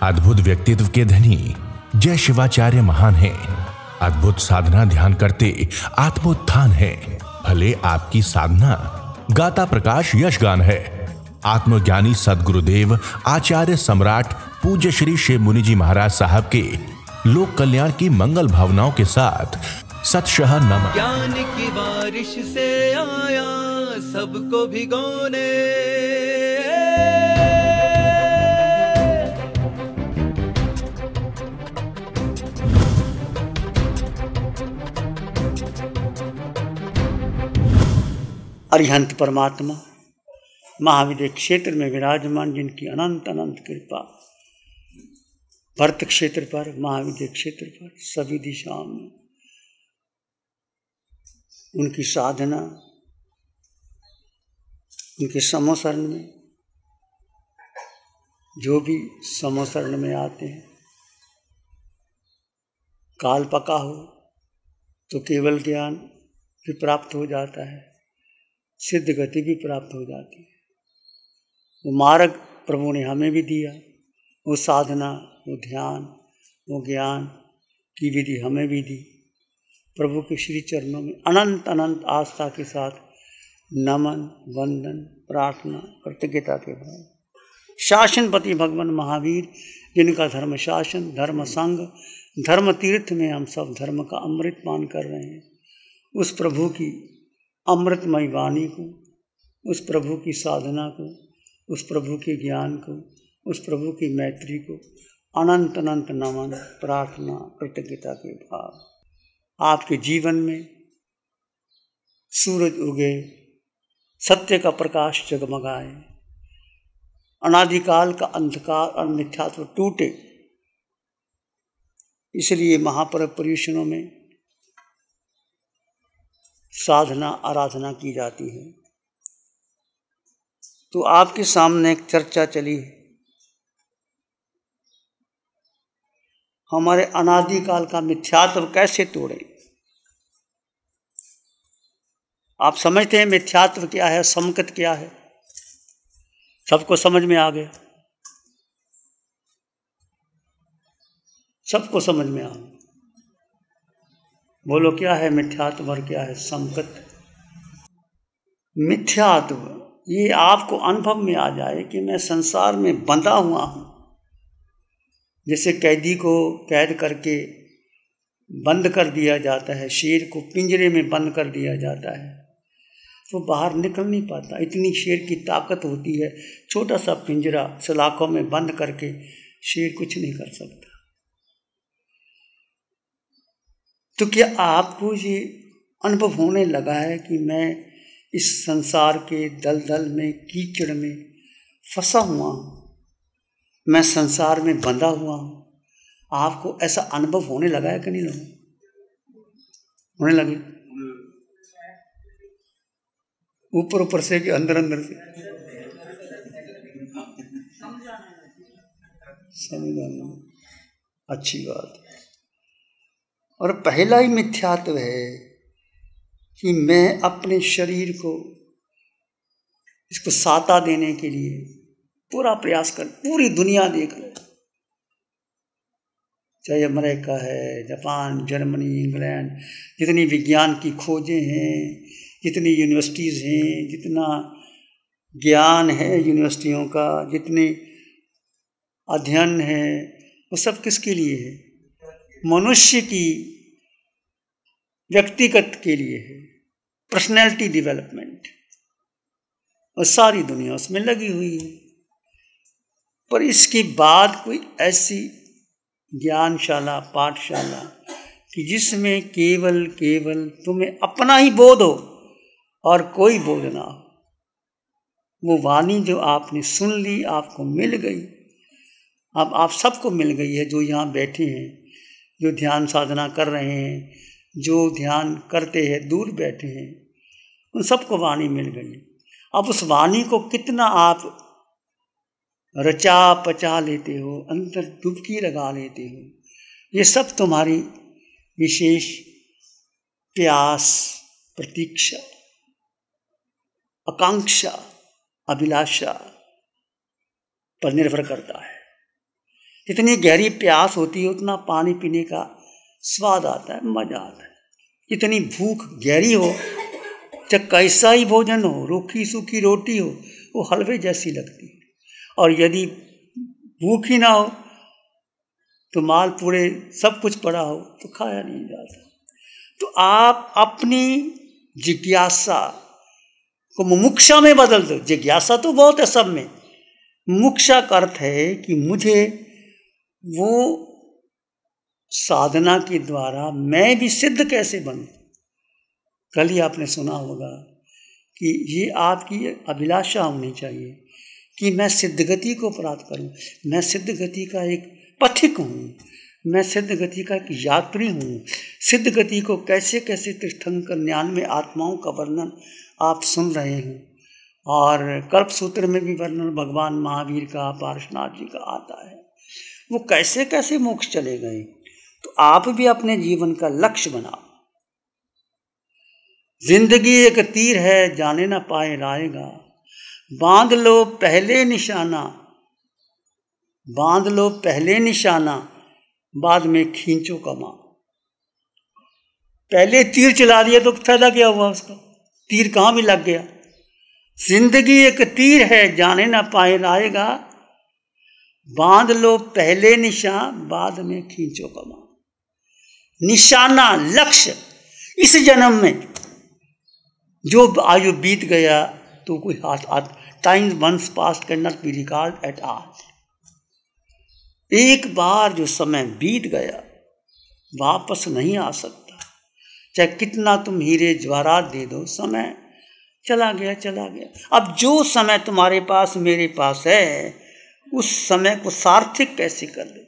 अद्भुत व्यक्तित्व के धनी जय शिवाचार्य महान हैं। अद्भुत साधना ध्यान करते आत्मोत्थान है। भले आपकी साधना गाता प्रकाश यशगान है। आत्मज्ञानी सद्गुरुदेव आचार्य सम्राट पूज्य श्री शिव मुनि जी महाराज साहब के लोक कल्याण की मंगल भावनाओं के साथ सतशः नमः। ज्ञान की बारिश से आया सबको भिगोने, अरिहंत परमात्मा महाविद्य क्षेत्र में विराजमान, जिनकी अनंत अनंत कृपा भरत क्षेत्र पर, महाविद्य क्षेत्र पर, सभी दिशाओं में उनकी साधना, उनके समोशरण में जो भी समोशरण में आते हैं, काल पका हो तो केवल ज्ञान भी प्राप्त हो जाता है, सिद्ध गति भी प्राप्त हो जाती है। वो मार्ग प्रभु ने हमें भी दिया, वो साधना, वो ध्यान, वो ज्ञान की विधि हमें भी दी। प्रभु के श्री चरणों में अनंत अनंत आस्था के साथ नमन, वंदन, प्रार्थना, कृतज्ञता के भाव। शासनपति भगवान महावीर, जिनका धर्म शासन, धर्म संग, धर्म तीर्थ में हम सब धर्म का अमृत पान कर रहे हैं, उस प्रभु की अमृतमय वाणी को, उस प्रभु की साधना को, उस प्रभु के ज्ञान को, उस प्रभु की मैत्री को अनंत अनंत नमन, प्रार्थना, कृतज्ञता के भाव। आपके जीवन में सूरज उगे, सत्य का प्रकाश जगमगाए, अनादिकाल का अंधकार और मिथ्यात्व टूटे, इसलिए महापर्व पर्युषणों में साधना आराधना की जाती है। तो आपके सामने एक चर्चा चली है, हमारे अनादिकाल का मिथ्यात्व कैसे तोड़ें। आप समझते हैं मिथ्यात्व क्या है, समकत क्या है, सबको समझ में आ गया, सबको समझ में आ गया। बोलो क्या है मिथ्यात्व और क्या है समकत। मिथ्यात्व ये आपको अनुभव में आ जाए कि मैं संसार में बंधा हुआ हूं। जैसे कैदी को कैद करके बंद कर दिया जाता है, शेर को पिंजरे में बंद कर दिया जाता है, तो बाहर निकल नहीं पाता, इतनी शेर की ताकत होती है। छोटा सा पिंजरा सलाखों में बंद करके शेर कुछ नहीं कर सकता। तो क्या आपको ये अनुभव होने लगा है कि मैं इस संसार के दलदल में, कीचड़ में फंसा हुआ हूँ, मैं संसार में बंधा हुआ हूँ? आपको ऐसा अनुभव होने लगा है कि नहीं लगा? होने लगे ऊपर ऊपर से कि अंदर अंदर से? समझाना अच्छी बात है। और पहला ही मिथ्यात्व है कि मैं अपने शरीर को, इसको साता देने के लिए पूरा प्रयास कर, पूरी दुनिया देख लो, चाहे अमेरिका है, जापान, जर्मनी, इंग्लैंड, जितनी विज्ञान की खोजें हैं, जितनी यूनिवर्सिटीज़ हैं, जितना ज्ञान है यूनिवर्सिटियों का, जितने अध्ययन है, वो सब किसके लिए है? मनुष्य की व्यक्तिगत के लिए है, पर्सनैलिटी डेवलपमेंट, और सारी दुनिया उसमें लगी हुई है। पर इसके बाद कोई ऐसी ज्ञानशाला, पाठशाला कि जिसमें केवल केवल तुम्हें अपना ही बोध हो और कोई बोध ना हो। वो वाणी जो आपने सुन ली, आपको मिल गई, अब आप सबको मिल गई है, जो यहाँ बैठे हैं, जो ध्यान साधना कर रहे हैं, जो ध्यान करते हैं, दूर बैठे हैं, उन सबको वाणी मिल गई। अब उस वाणी को कितना आप रचा पचा लेते हो, अंदर डुबकी लगा लेते हो, ये सब तुम्हारी विशेष प्यास, प्रतीक्षा, आकांक्षा, अभिलाषा पर निर्भर करता है। जितनी गहरी प्यास होती है उतना पानी पीने का स्वाद आता है, मजा आता है। इतनी भूख गहरी हो, चाहे कैसा ही भोजन हो, रूखी सूखी रोटी हो, वो हलवे जैसी लगती है। और यदि भूख ही ना हो तो माल पूरे सब कुछ पड़ा हो तो खाया नहीं जाता। तो आप अपनी जिज्ञासा को मुमुक्षा में बदल दो। जिज्ञासा तो बहुत है सब में, मुमुक्षा का अर्थ है कि मुझे वो साधना के द्वारा मैं भी सिद्ध कैसे बनूं। कल ही आपने सुना होगा कि ये आपकी अभिलाषा होनी चाहिए कि मैं सिद्ध गति को प्राप्त करूं। मैं सिद्ध गति का एक पथिक हूँ, मैं सिद्ध गति का एक यात्री हूँ। सिद्ध गति को कैसे कैसे तीर्थंकर ज्ञान में आत्माओं का वर्णन आप सुन रहे हैं, और कल्प सूत्र में भी वर्णन भगवान महावीर का, पार्श्वनाथ जी का आता है। वो कैसे कैसे मोक्ष चले गए। तो आप भी अपने जीवन का लक्ष्य बनाओ। जिंदगी एक तीर है, जाने ना पाए राहेगा, बांध लो पहले निशाना, बांध लो पहले निशाना, बाद में खींचो कमा। पहले तीर चला दिया तो फायदा क्या हुआ उसका, तीर कहाँ भी लग गया। जिंदगी एक तीर है, जाने ना पाए राहेगा, बांध लो पहले निशान, बाद में खींचो कमा। निशाना, लक्ष्य। इस जन्म में जो आयु बीत गया तो कोई हाथ time once past can not be record at all. एक बार जो समय बीत गया वापस नहीं आ सकता। चाहे कितना तुम हीरे जवाहरात दे दो, समय चला गया चला गया। अब जो समय तुम्हारे पास मेरे पास है, उस समय को सार्थक कैसे कर ले।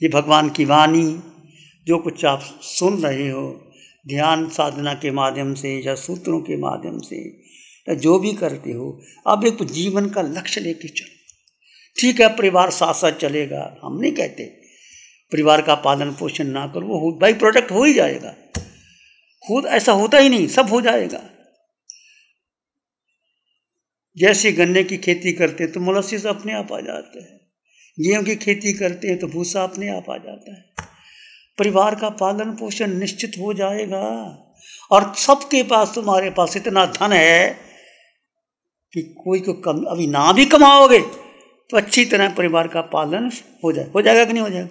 ये भगवान की वाणी, जो कुछ आप सुन रहे हो ध्यान साधना के माध्यम से या सूत्रों के माध्यम से या जो भी करते हो, अब एक जीवन का लक्ष्य लेके चलो। ठीक है, परिवार साथ साथ चलेगा, हम नहीं कहते परिवार का पालन पोषण ना करो, वो बाई प्रोडक्ट हो ही जाएगा। खुद ऐसा होता ही नहीं, सब हो जाएगा। जैसे गन्ने की खेती करते हैं तो मोलस्सिस अपने आप आ जाते हैं, गेहूं की खेती करते हैं तो भूसा अपने आप आ जाता है। परिवार का पालन पोषण निश्चित हो जाएगा। और सबके पास, तुम्हारे पास इतना धन है कि कोई को कम अभी ना भी कमाओगे तो अच्छी तरह परिवार का पालन हो जाएगा कि नहीं हो जाएगा?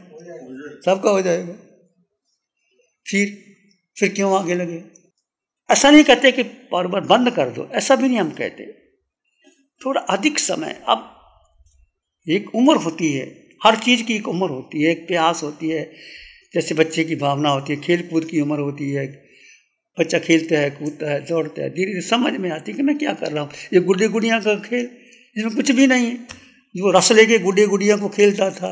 सबका हो जाएगा। फिर क्यों आगे लगे? ऐसा नहीं कहते कि कारोबार बंद कर दो, ऐसा भी नहीं हम कहते। थोड़ा अधिक समय, अब एक उम्र होती है, हर चीज़ की एक उम्र होती है, एक प्यास होती है। जैसे बच्चे की भावना होती है, खेल कूद की उम्र होती है, बच्चा खेलता है, कूदता है, दौड़ता है, धीरे धीरे समझ में आती है कि मैं क्या कर रहा हूँ। ये गुड्डे गुड़िया का खेल, इसमें कुछ भी नहीं है। जो रस लेके गुड्डे गुड़िया को खेलता था,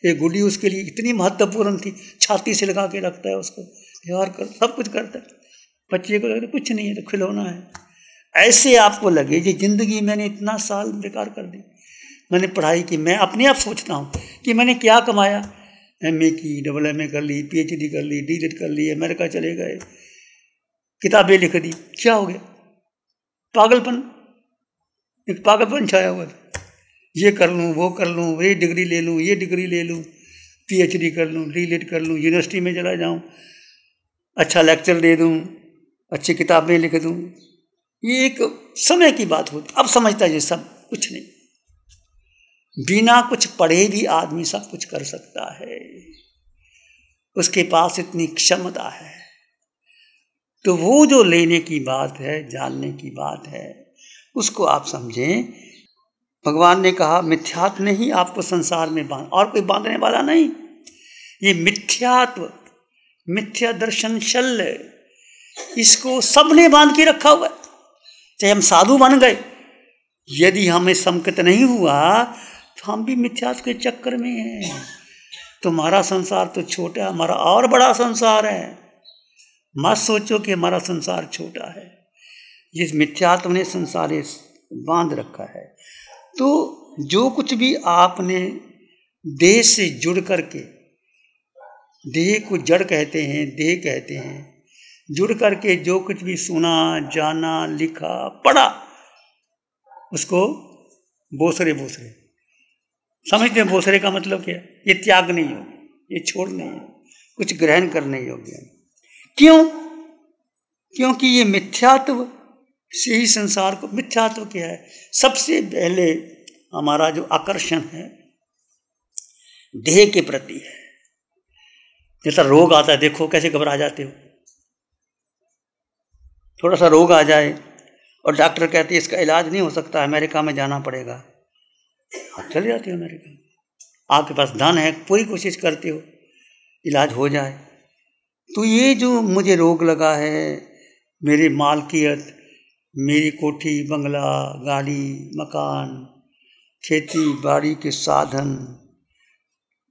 ये गुड्डी उसके लिए इतनी महत्वपूर्ण थी, छाती से लगा के रखता है उसको, व्यवहार कर, सब कुछ करता है। बच्चे को लगता कुछ नहीं है, तो खिलौना है। ऐसे आपको लगे कि ज़िंदगी मैंने इतना साल बेकार कर दी, मैंने पढ़ाई की। मैं अपने आप सोचता हूँ कि मैंने क्या कमाया। MA की, AA कर ली, PhD कर ली, D.Litt कर ली, अमेरिका चले गए, किताबें लिख दी, क्या हो गया? पागलपन, एक पागलपन छाया हुआ था। ये कर लूँ, वो कर लूँ, ये डिग्री ले लूँ, ये डिग्री ले लूँ, PhD कर लूँ, D.Litt कर लूँ, यूनिवर्सिटी में चला जाऊँ, अच्छा लेक्चर दे दूँ, अच्छी किताबें लिख दूँ। ये एक समय की बात होती। अब समझता है ये सब कुछ नहीं, बिना कुछ पढ़े भी आदमी सब कुछ कर सकता है, उसके पास इतनी क्षमता है। तो वो जो लेने की बात है, जानने की बात है, उसको आप समझें। भगवान ने कहा मिथ्यात्व ने ही आपको संसार में बांध, और कोई बांधने वाला नहीं। ये मिथ्यात्व, मिथ्या दर्शन शल्य, इसको सबने बांध के रखा हुआ है। चाहे हम साधु बन गए, यदि हमें संकट नहीं हुआ तो हम भी मिथ्यात्व के चक्कर में हैं। तुम्हारा संसार तो छोटा, हमारा और बड़ा संसार है। मत सोचो कि हमारा संसार छोटा है। जिस मिथ्यात्व ने संसार बांध रखा है। तो जो कुछ भी आपने देह से जुड़ करके, देह को जड़ कहते हैं, देह कहते हैं, जुड़ करके जो कुछ भी सुना, जाना, लिखा, पढ़ा, उसको बोसरे समझते हैं भोसरे का मतलब क्या है? ये त्यागने योग्य, ये छोड़ने योग्य, कुछ ग्रहण करने योग्य है। क्यों? क्योंकि ये मिथ्यात्व से ही संसार को, मिथ्यात्व क्या है? सबसे पहले हमारा जो आकर्षण है देह के प्रति है। जैसा रोग आता है, देखो कैसे घबरा जाते हो। थोड़ा सा रोग आ जाए और डॉक्टर कहते हैं इसका इलाज नहीं हो सकता, अमेरिका में जाना पड़ेगा, आप चले जाते हो अमेरिका। आपके पास धन है, पूरी कोशिश करते हो इलाज हो जाए। तो ये जो मुझे रोग लगा है, मेरी मालकियत, मेरी कोठी, बंगला, गाड़ी, मकान, खेती बाड़ी के साधन,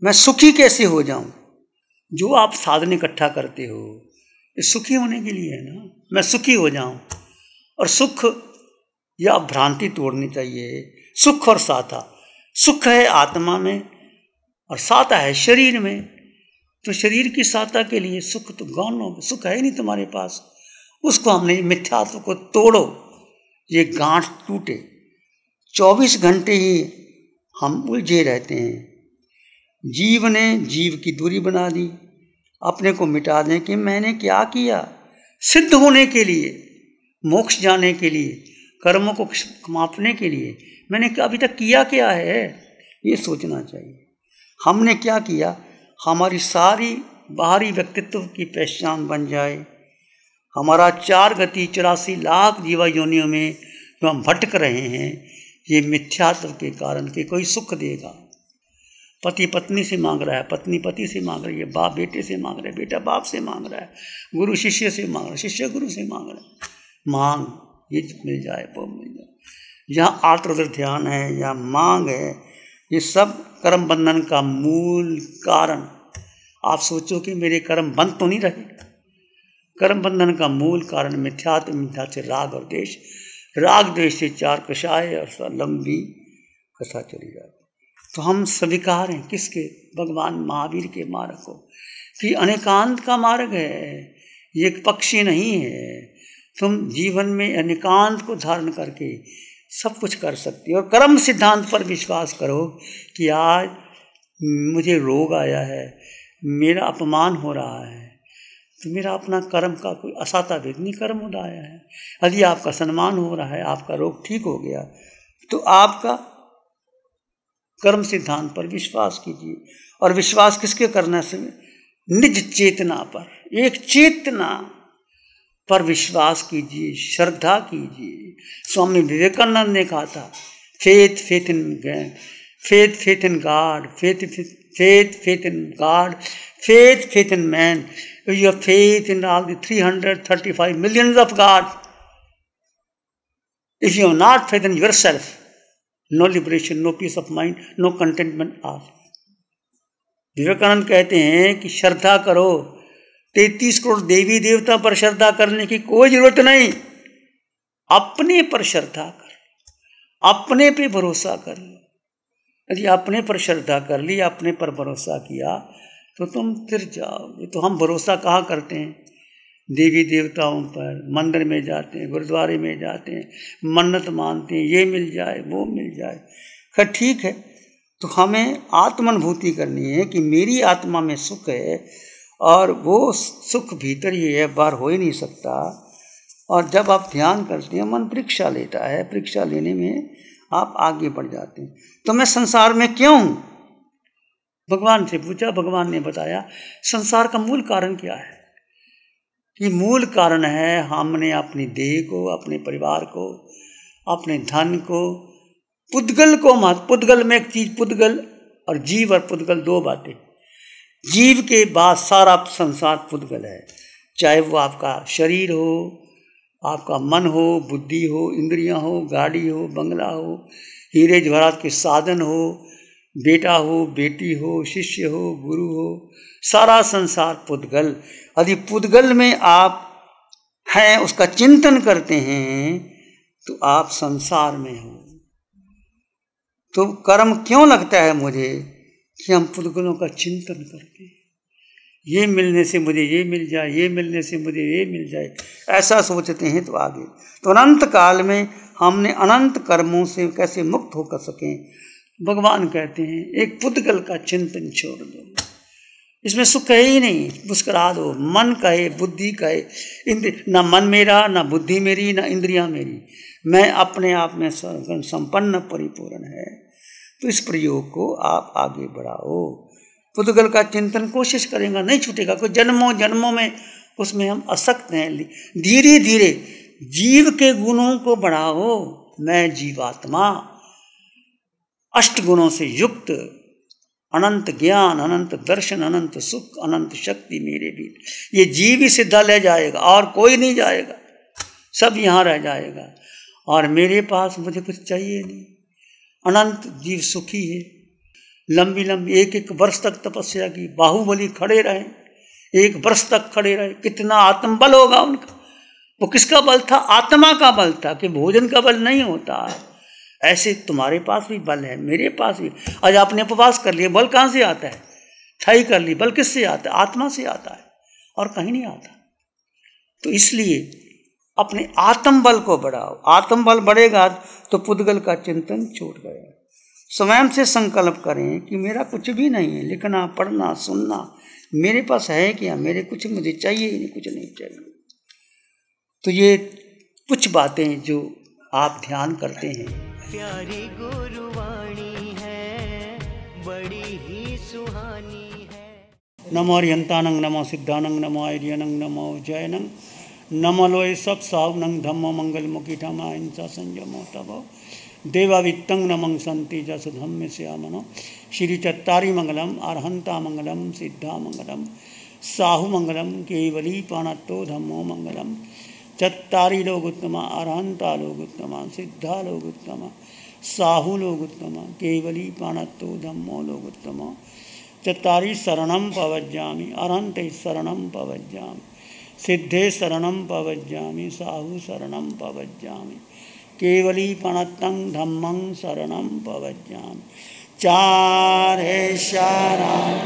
मैं सुखी कैसे हो जाऊं? जो आप साधन इकट्ठा करते हो ये सुखी होने के लिए है ना। मैं सुखी हो जाऊं, और सुख या भ्रांति तोड़नी चाहिए। सुख और साता, सुख है आत्मा में और साता है शरीर में। तो शरीर की साता के लिए सुख तो गौण हो, सुख है ही नहीं तुम्हारे पास। उसको हमने मिथ्यात्व को तोड़ो, ये गांठ टूटे। 24 घंटे ही हम उलझे रहते हैं। जीव ने जीव की दूरी बना दी, अपने को मिटा दें कि मैंने क्या किया। सिद्ध होने के लिए, मोक्ष जाने के लिए, कर्मों को मापने के लिए मैंने अभी तक किया क्या है, ये सोचना चाहिए। हमने क्या किया, हमारी सारी बाहरी व्यक्तित्व की पहचान बन जाए। हमारा 4 गति 84 लाख जीवा योनियों में जो हम भटक रहे हैं, ये मिथ्यात्व के कारण कि कोई सुख देगा। पति पत्नी से मांग रहा है, पत्नी पति से मांग रही है, बाप बेटे से मांग रहा है, बेटा बाप से मांग रहा है, गुरु शिष्य से मांग रहा है, शिष्य गुरु से मांग रहा है। मांग, ये मिल जाए वो मिल जाए। जहाँ आत्म ध्यान है, यहाँ मांग है, ये सब कर्म बंधन का मूल कारण। आप सोचो कि मेरे कर्म बंद तो नहीं रहे। कर्म बंधन का मूल कारण मिथ्यात्व, मिथ्या से राग और द्वेष, राग द्वेष से 4 कषाय और लंबी कथा चली जाती। तो हम स्वीकार हैं किसके? भगवान महावीर के मार्ग को, कि अनेकांत का मार्ग है, ये एक पक्षी नहीं है। तुम जीवन में अनेकांत को धारण करके सब कुछ कर सकती हो। और कर्म सिद्धांत पर विश्वास करो कि आज मुझे रोग आया है, मेरा अपमान हो रहा है, तो मेरा अपना कर्म का कोई असाता विघ्नी कर्म उठाया है। यदि आपका सम्मान हो रहा है, आपका रोग ठीक हो गया, तो आपका कर्म सिद्धांत पर विश्वास कीजिए। और विश्वास किसके करने से? निज चेतना पर, एक चेतना पर विश्वास कीजिए, श्रद्धा कीजिए। स्वामी विवेकानंद ने कहा था, faith faith in faith faith in God, faith faith faith in God, faith faith in man, your faith in all the 335 millions of God. If you have not faith in yourself, no liberation, no peace of mind, no contentment are. Vivekananda कहते हैं कि श्रद्धा करो। 33 करोड़ देवी देवता पर श्रद्धा करने की कोई जरूरत नहीं। अपने पर श्रद्धा कर, अपने पे भरोसा कर लो। यदि अपने पर श्रद्धा कर ली, अपने पर भरोसा किया, तो तुम तिर जाओगे। तो हम भरोसा कहाँ करते हैं? देवी देवताओं पर, मंदिर में जाते हैं, गुरुद्वारे में जाते हैं, मन्नत मानते हैं, ये मिल जाए वो मिल जाए। खैर ठीक है, तो हमें आत्मानुभूति करनी है कि मेरी आत्मा में सुख है, और वो सुख भीतर ही है, बाहर हो ही नहीं सकता। और जब आप ध्यान करते हैं, मन परीक्षा लेता है, परीक्षा लेने में आप आगे बढ़ जाते हैं। तो मैं संसार में क्यों हूँ? भगवान से पूछा, भगवान ने बताया संसार का मूल कारण क्या है। कि मूल कारण है हमने अपनी देह को, अपने परिवार को, अपने धन को, पुद्गल को मत। पुद्गल में एक चीज, पुद्गल और जीव, और पुद्गल 2 बातें। जीव के बाद सारा संसार पुद्गल है, चाहे वो आपका शरीर हो, आपका मन हो, बुद्धि हो, इंद्रियां हो, गाड़ी हो, बंगला हो, हीरे जवाहरात के साधन हो, बेटा हो, बेटी हो, शिष्य हो, गुरु हो, सारा संसार पुद्गल। यदि पुद्गल में आप हैं, उसका चिंतन करते हैं, तो आप संसार में हो। तो कर्म क्यों लगता है मुझे? कि हम पुद्गलों का चिंतन करते हैं। ये मिलने से मुझे ये मिल जाए, ये मिलने से मुझे ये मिल जाए, ऐसा सोचते हैं। तो आगे तो अनंत काल में हमने अनंत कर्मों से कैसे मुक्त होकर सकें, भगवान कहते हैं एक पुद्गल का चिंतन छोड़ दो, इसमें सुख है ही नहीं, मुस्कुरा दो। मन कहे बुद्धि कहे, ना मन मेरा ना बुद्धि मेरी ना इंद्रियां मेरी, मैं अपने आप में संपन्न परिपूर्ण है। तो इस प्रयोग को आप आगे बढ़ाओ। पुद्गल का चिंतन कोशिश करेंगे नहीं छूटेगा, कोई जन्मों जन्मों में उसमें हम असक्त हैं। धीरे धीरे जीव के गुणों को बढ़ाओ। मैं जीवात्मा, अष्ट गुणों से युक्त, अनंत ज्ञान, अनंत दर्शन, अनंत सुख, अनंत शक्ति मेरे भी। ये जीव ही सीधा ले जाएगा और कोई नहीं जाएगा, सब यहाँ रह जाएगा। और मेरे पास मुझे कुछ चाहिए नहीं। अनंत जीव सुखी है। लंबी लंबी एक एक वर्ष तक तपस्या की, बाहुबली खड़े रहे, एक वर्ष तक खड़े रहे। कितना आत्मबल होगा उनका। वो किसका बल था? आत्मा का बल था, कि भोजन का बल नहीं होता। ऐसे तुम्हारे पास भी बल है, मेरे पास भी। आज आपने उपवास कर लिया, बल कहाँ से आता है? थाई कर ली, बल किससे आता है? आत्मा से आता है, और कहीं नहीं आता। तो इसलिए अपने आत्म बल को बढ़ाओ। आत्म बल बढ़ेगा तो पुद्गल का चिंतन छूट गया। स्वयं से संकल्प करें कि मेरा कुछ भी नहीं है, लिखना पढ़ना सुनना मेरे पास है क्या? मेरे कुछ मुझे चाहिए ही नहीं, कुछ नहीं चाहिए। तो ये कुछ बातें जो आप ध्यान करते हैं। प्यारी गुरुवाणी है, बड़ी ही सुहानी है। नमो अरिहंतानंग, नमो सिद्धानंग, नमो आर्यनंग, नमो जयनंग, नमो लोय सत् सावनंग, धम्मो मंगल मुखिठम अहिंसा संयमो तपो देवावित्तं नमं संति जसधम्य श्यामनो। श्री चत्तारी मंगलम, अरहंता मंगलम, सिद्धा मंगलम, साहु मंगलम, केवली पाणत्तो धम्मो मंगलम। चत्तारी लोग उत्तमा, अरहंता लोग उत्तमा, सिद्धा लोग उत्तमा, साहु लोग उत्तमा, केवली पाणत्तो धम्मो लोग उत्तमा। चत्तारी शरणं पवज्जामि, अरहंते शरणं पवज्जामि, सिद्धे शरणं पवज्जामि, साहु शरणं पवज्जामि, केवली पणत्तं धम्मं शरणं पवज्जामि। चार है शरण